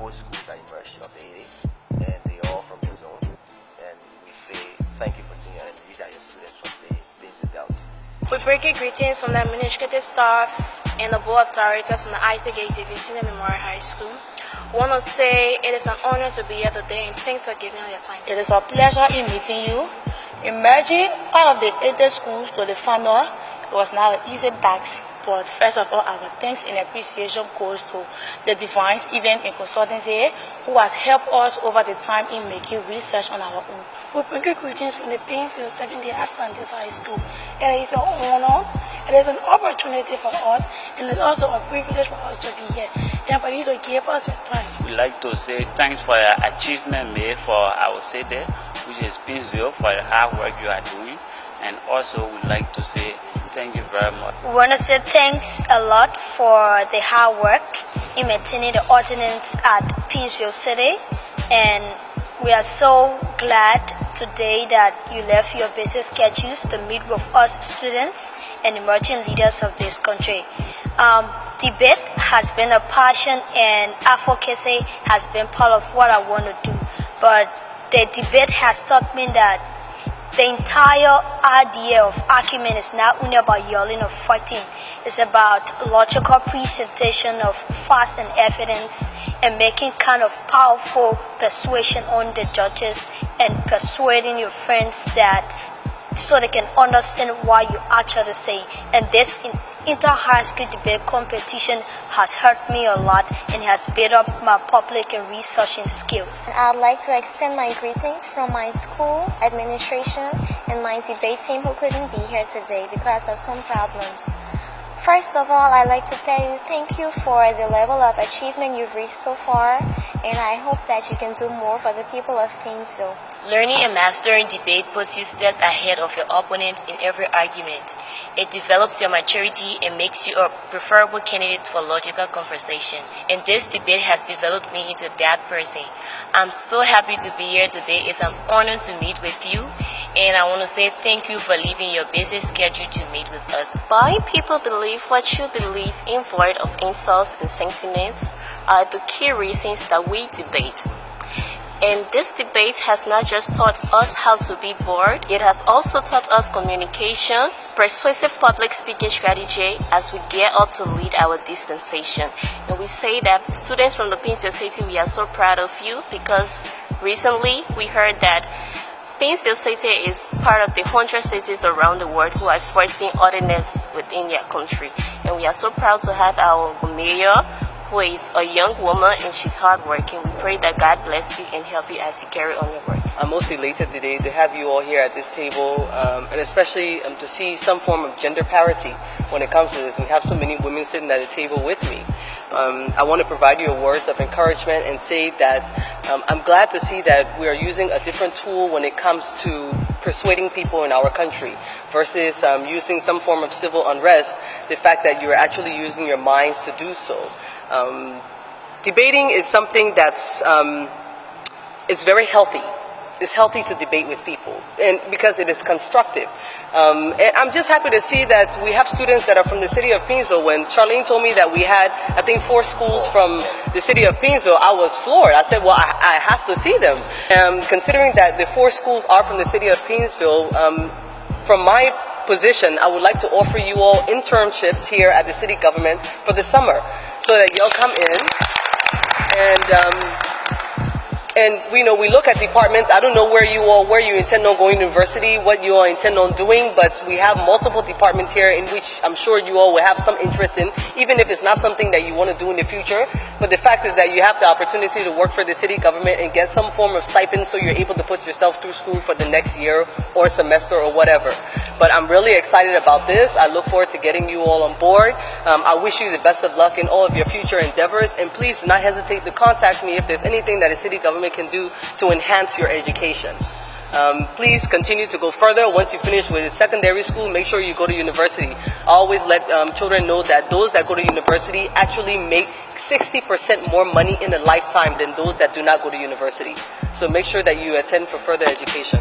4 schools at University of Haiti, and they're all from the zone. And we say thank you for senior, and these are your students from the Painesville Belt. We bring you greetings from the administrative staff and the board of directors from the Isaac ATV Senior Memorial High School. I want to say it is an honor to be here today, and thanks for giving us your time. It is a pleasure in meeting you. Emerging out of the 80 schools to the final, it was not an easy task. But first of all, our thanks and appreciation goes to the Divines Event and Consultancy, who has helped us over the time in making research on our own. We bring you greetings from the Painesville 7th-day Adventist High School. It is an honor, it is an opportunity for us, and it's also a privilege for us to be here and for you to give us your time. We'd like to say thanks for your achievement made for our city, which is Painesville, for the hard work you are doing. And also we'd like to say thank you very much. We want to say thanks a lot for the hard work in maintaining the ordinance at Painesville City, and we are so glad today that you left your busy schedules to meet with us students and emerging leaders of this country. Debate has been a passion, and advocacy has been part of what I want to do, but the debate has taught me that the entire idea of argument is not only about yelling or fighting. It's about logical presentation of facts and evidence and making kind of powerful persuasion on the judges and persuading your friends that so they can understand what you actually say. And this inter-high school debate competition has helped me a lot and has built up my public and researching skills. I'd like to extend my greetings from my school administration and my debate team who couldn't be here today because of some problems. First of all, I'd like to tell you thank you for the level of achievement you've reached so far, and I hope that you can do more for the people of Painesville. Learning and mastering debate puts you steps ahead of your opponent in every argument. It develops your maturity and makes you a preferable candidate for logical conversation. And this debate has developed me into that person. I'm so happy to be here today. It's an honor to meet with you. And I want to say thank you for leaving your busy schedule to meet with us. Why people believe what you believe in void of insults and sentiments are the key reasons that we debate. And this debate has not just taught us how to be bored, it has also taught us communication, persuasive public speaking strategy as we gear up to lead our dispensation. And we say that students from the Painesville City, we are so proud of you because recently we heard that Painesville City is part of the 100 cities around the world who are fighting ordinance within their country. And we are so proud to have our mayor, who is a young woman and she's hardworking. We pray that God bless you and help you as you carry on your work. I'm most elated today to have you all here at this table, and especially to see some form of gender parity when it comes to this. We have so many women sitting at the table with me. I want to provide you words of encouragement and say that I'm glad to see that we are using a different tool when it comes to persuading people in our country versus using some form of civil unrest, the fact that you're actually using your minds to do so. Debating is something that's it's very healthy. It's healthy to debate with people, and because it is constructive. And I'm just happy to see that we have students that are from the city of Painesville. When Charlene told me that we had, I think, 4 schools from the city of Painesville, I was floored. I said, well, I have to see them. Considering that the 4 schools are from the city of Painesville, from my position, I would like to offer you all internships here at the city government for the summer, so that you'll come in and we look at departments. I don't know where you intend on going to university, what you all intend on doing, but we have multiple departments here in which I'm sure you all will have some interest in, even if it's not something that you want to do in the future. But the fact is that you have the opportunity to work for the city government and get some form of stipend so you're able to put yourself through school for the next year or semester or whatever. But I'm really excited about this. I look forward to getting you all on board. I wish you the best of luck in all of your future endeavors, and please do not hesitate to contact me if there's anything that the city government can do to enhance your education. Please continue to go further. Once you finish with secondary school, make sure you go to university. I always let children know that those that go to university actually make 60% more money in a lifetime than those that do not go to university. So make sure that you attend for further education.